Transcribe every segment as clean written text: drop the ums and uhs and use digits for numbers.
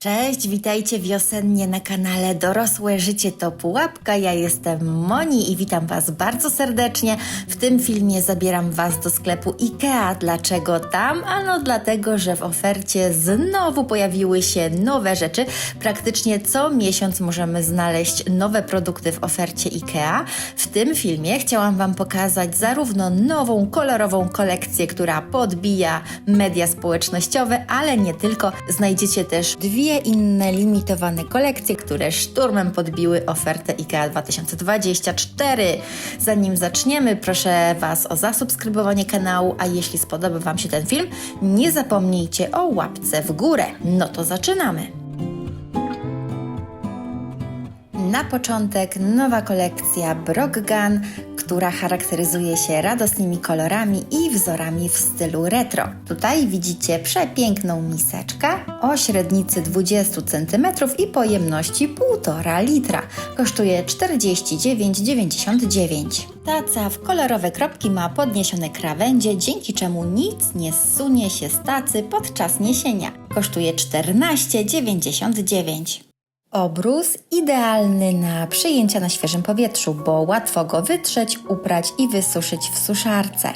Cześć, witajcie wiosennie na kanale Dorosłe Życie to Pułapka. Ja jestem Moni i witam Was bardzo serdecznie. W tym filmie zabieram Was do sklepu IKEA. Dlaczego tam? Ano dlatego, że w ofercie znowu pojawiły się nowe rzeczy. Praktycznie co miesiąc możemy znaleźć nowe produkty w ofercie IKEA. W tym filmie chciałam Wam pokazać zarówno nową, kolorową kolekcję, która podbija media społecznościowe, ale nie tylko. Znajdziecie też dwie inne limitowane kolekcje, które szturmem podbiły ofertę IKEA 2024. Zanim zaczniemy, proszę Was o zasubskrybowanie kanału, a jeśli spodoba Wam się ten film, nie zapomnijcie o łapce w górę. No to zaczynamy! Na początek nowa kolekcja Brockgan, która charakteryzuje się radosnymi kolorami i wzorami w stylu retro. Tutaj widzicie przepiękną miseczkę o średnicy 20 cm i pojemności 1,5 litra. Kosztuje 49,99. Taca w kolorowe kropki ma podniesione krawędzie, dzięki czemu nic nie zsunie się z tacy podczas niesienia. Kosztuje 14,99. Obrus idealny na przyjęcia na świeżym powietrzu, bo łatwo go wytrzeć, uprać i wysuszyć w suszarce.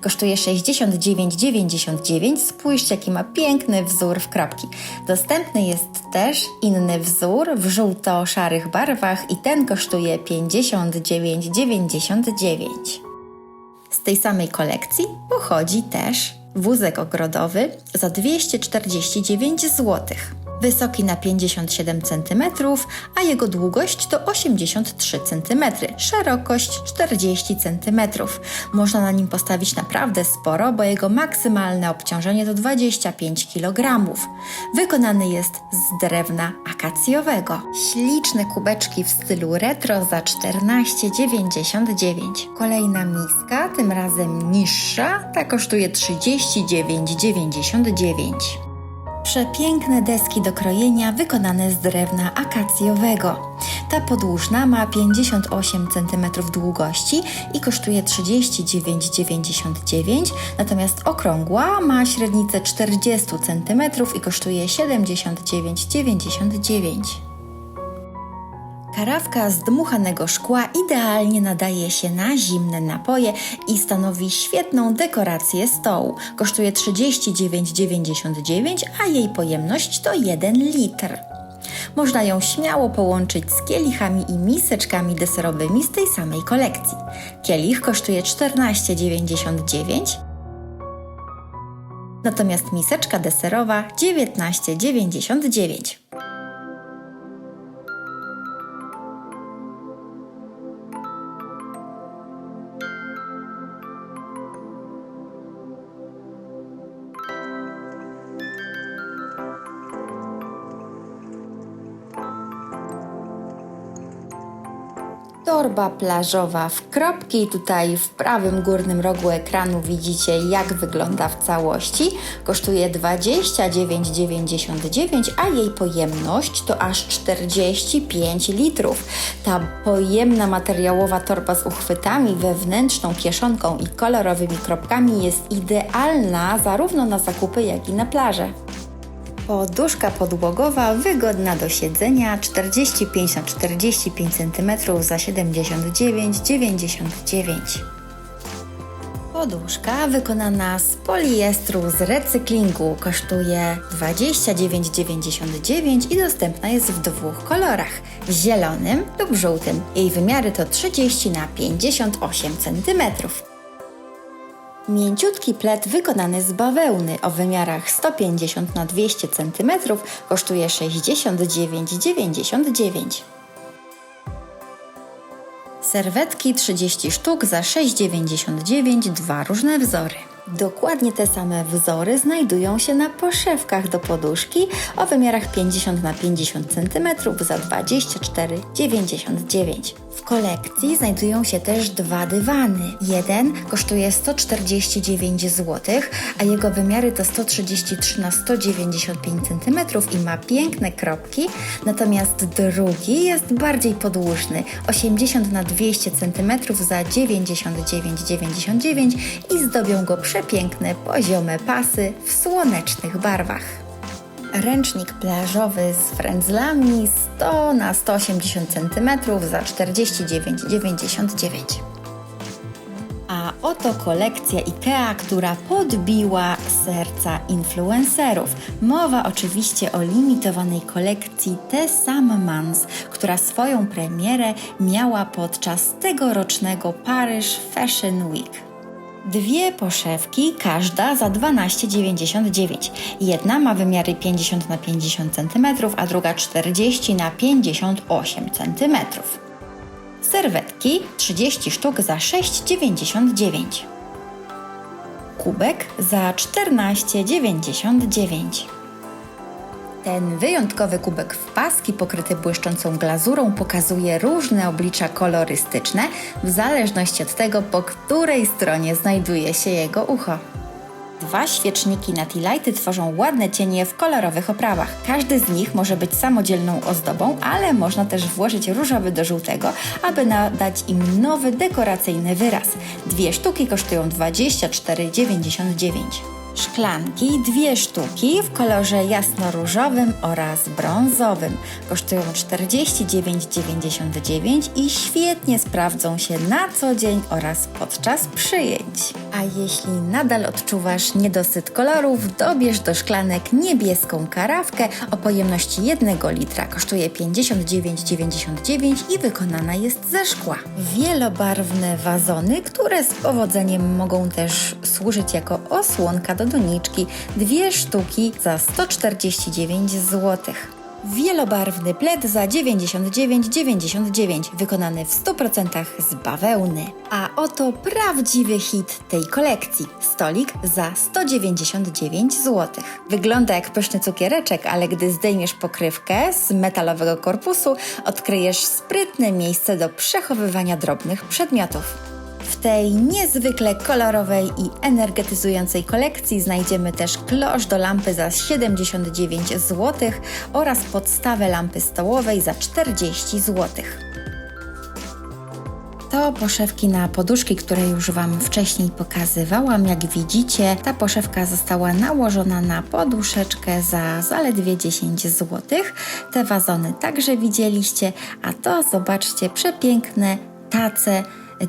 Kosztuje 69,99. Spójrzcie, jaki ma piękny wzór w kropki. Dostępny jest też inny wzór w żółto-szarych barwach i ten kosztuje 59,99. Z tej samej kolekcji pochodzi też wózek ogrodowy za 249 zł. Wysoki na 57 cm, a jego długość to 83 cm, szerokość 40 cm. Można na nim postawić naprawdę sporo, bo jego maksymalne obciążenie to 25 kg. Wykonany jest z drewna akacjowego. Śliczne kubeczki w stylu retro za 14,99. Kolejna miska, tym razem niższa, ta kosztuje 39,99. Przepiękne deski do krojenia wykonane z drewna akacjowego. Ta podłużna ma 58 cm długości i kosztuje 39,99, natomiast okrągła ma średnicę 40 cm i kosztuje 79,99. Karawka z dmuchanego szkła idealnie nadaje się na zimne napoje i stanowi świetną dekorację stołu. Kosztuje 39,99, a jej pojemność to 1 litr. Można ją śmiało połączyć z kielichami i miseczkami deserowymi z tej samej kolekcji. Kielich kosztuje 14,99, natomiast miseczka deserowa 19,99. Torba plażowa w kropki. Tutaj w prawym górnym rogu ekranu widzicie, jak wygląda w całości. Kosztuje 29,99, a jej pojemność to aż 45 litrów. Ta pojemna materiałowa torba z uchwytami, wewnętrzną kieszonką i kolorowymi kropkami jest idealna zarówno na zakupy, jak i na plażę. Poduszka podłogowa wygodna do siedzenia 45 na 45 cm za 79,99. Poduszka wykonana z poliestru z recyklingu kosztuje 29,99 i dostępna jest w dwóch kolorach, w zielonym lub żółtym. Jej wymiary to 30 na 58 cm. Mięciutki plet wykonany z bawełny o wymiarach 150 na 200 cm kosztuje 69,99. Serwetki 30 sztuk za 6,99, dwa różne wzory. Dokładnie te same wzory znajdują się na poszewkach do poduszki o wymiarach 50 na 50 cm za 24,99. W kolekcji znajdują się też dwa dywany. Jeden kosztuje 149 zł, a jego wymiary to 133 na 195 cm i ma piękne kropki, natomiast drugi jest bardziej podłużny, 80 na 200 cm za 99,99 i zdobią go przepiękne, poziome pasy w słonecznych barwach. Ręcznik plażowy z frędzlami 100 na 180 cm za 49,99. A oto kolekcja IKEA, która podbiła serca influencerów. Mowa oczywiście o limitowanej kolekcji The Sammans, która swoją premierę miała podczas tegorocznego Paryż Fashion Week. Dwie poszewki, każda za 12,99. Jedna ma wymiary 50 na 50 cm, a druga 40 na 58 cm. Serwetki 30 sztuk za 6,99. Kubek za 14,99. Ten wyjątkowy kubek w paski pokryty błyszczącą glazurą pokazuje różne oblicza kolorystyczne w zależności od tego, po której stronie znajduje się jego ucho. Dwa świeczniki na tea lighty tworzą ładne cienie w kolorowych oprawach. Każdy z nich może być samodzielną ozdobą, ale można też włożyć różowy do żółtego, aby nadać im nowy dekoracyjny wyraz. Dwie sztuki kosztują 24,99. Szklanki, dwie sztuki w kolorze jasnoróżowym oraz brązowym. Kosztują 49,99 i świetnie sprawdzą się na co dzień oraz podczas przyjęć. A jeśli nadal odczuwasz niedosyt kolorów, dobierz do szklanek niebieską karawkę o pojemności 1 litra. Kosztuje 59,99 i wykonana jest ze szkła. Wielobarwne wazony, które z powodzeniem mogą też służyć jako osłonka do doniczki. Dwie sztuki za 149 zł. Wielobarwny pled za 99,99, wykonany w 100% z bawełny. A oto prawdziwy hit tej kolekcji. Stolik za 199 zł. Wygląda jak pyszny cukiereczek, ale gdy zdejmiesz pokrywkę z metalowego korpusu, odkryjesz sprytne miejsce do przechowywania drobnych przedmiotów. W tej niezwykle kolorowej i energetyzującej kolekcji znajdziemy też klosz do lampy za 79 zł oraz podstawę lampy stołowej za 40 zł. To poszewki na poduszki, które już Wam wcześniej pokazywałam. Jak widzicie, ta poszewka została nałożona na poduszeczkę za zaledwie 10 zł. Te wazony także widzieliście, a to zobaczcie, przepiękne tace.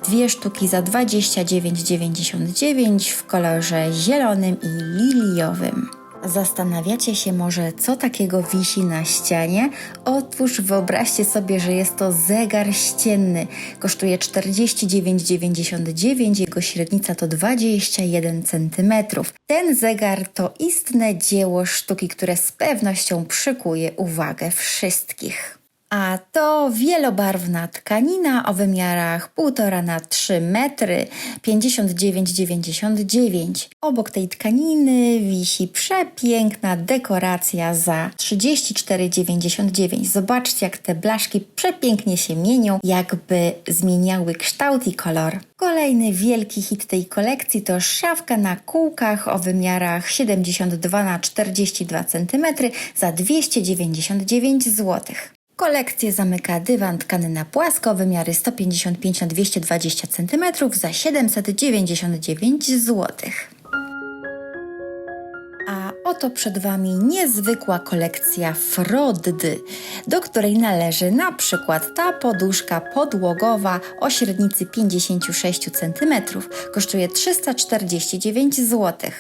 Dwie sztuki za 29,99 w kolorze zielonym i liliowym. Zastanawiacie się może, co takiego wisi na ścianie? Otóż wyobraźcie sobie, że jest to zegar ścienny. Kosztuje 49,99, jego średnica to 21 cm. Ten zegar to istne dzieło sztuki, które z pewnością przykuje uwagę wszystkich. A to wielobarwna tkanina o wymiarach 1,5 na 3 metry, 59,99. Obok tej tkaniny wisi przepiękna dekoracja za 34,99. Zobaczcie, jak te blaszki przepięknie się mienią, jakby zmieniały kształt i kolor. Kolejny wielki hit tej kolekcji to szafka na kółkach o wymiarach 72 na 42 cm za 299 zł. Kolekcję zamyka dywan tkany na płasko, wymiary 155 na 220 cm za 799 zł. A oto przed Wami niezwykła kolekcja Frody, do której należy na przykład ta poduszka podłogowa o średnicy 56 cm. Kosztuje 349 zł.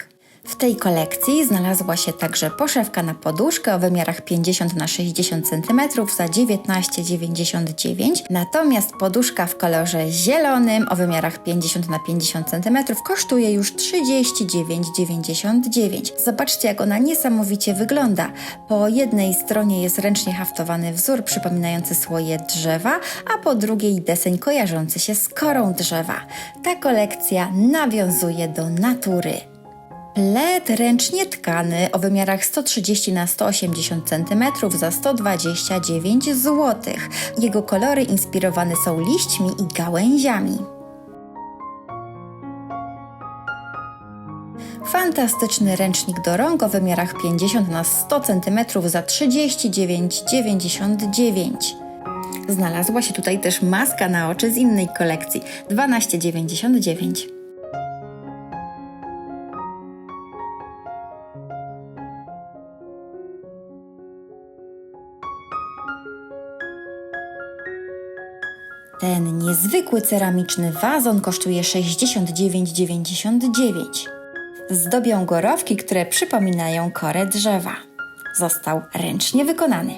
W tej kolekcji znalazła się także poszewka na poduszkę o wymiarach 50 na 60 cm za 19,99, natomiast poduszka w kolorze zielonym o wymiarach 50 na 50 cm kosztuje już 39,99. Zobaczcie, jak ona niesamowicie wygląda. Po jednej stronie jest ręcznie haftowany wzór przypominający słoje drzewa, a po drugiej deseń kojarzący się z korą drzewa. Ta kolekcja nawiązuje do natury. Pled ręcznie tkany o wymiarach 130 na 180 cm za 129 zł. Jego kolory inspirowane są liśćmi i gałęziami. Fantastyczny ręcznik do rąk o wymiarach 50 na 100 cm za 39,99. Znalazła się tutaj też maska na oczy z innej kolekcji 12,99. Ten niezwykły ceramiczny wazon kosztuje 69,99. Zdobią go rowki, które przypominają korę drzewa. Został ręcznie wykonany.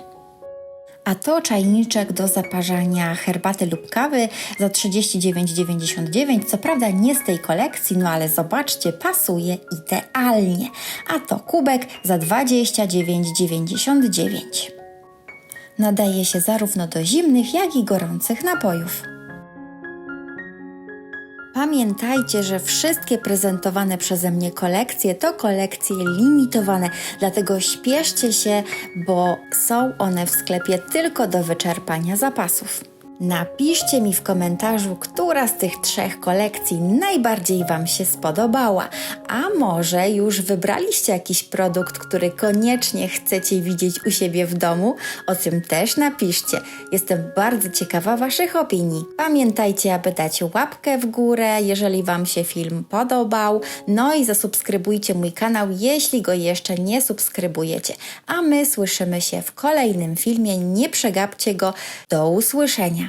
A to czajniczek do zaparzania herbaty lub kawy za 39,99. Co prawda nie z tej kolekcji, no ale zobaczcie, pasuje idealnie. A to kubek za 29,99. Nadaje się zarówno do zimnych, jak i gorących napojów. Pamiętajcie, że wszystkie prezentowane przeze mnie kolekcje to kolekcje limitowane, dlatego śpieszcie się, bo są one w sklepie tylko do wyczerpania zapasów. Napiszcie mi w komentarzu, która z tych 3 kolekcji najbardziej Wam się spodobała, a może już wybraliście jakiś produkt, który koniecznie chcecie widzieć u siebie w domu? O tym też napiszcie. Jestem bardzo ciekawa Waszych opinii. Pamiętajcie, aby dać łapkę w górę, jeżeli Wam się film podobał, no i zasubskrybujcie mój kanał, jeśli go jeszcze nie subskrybujecie. A my słyszymy się w kolejnym filmie, nie przegapcie go. Do usłyszenia.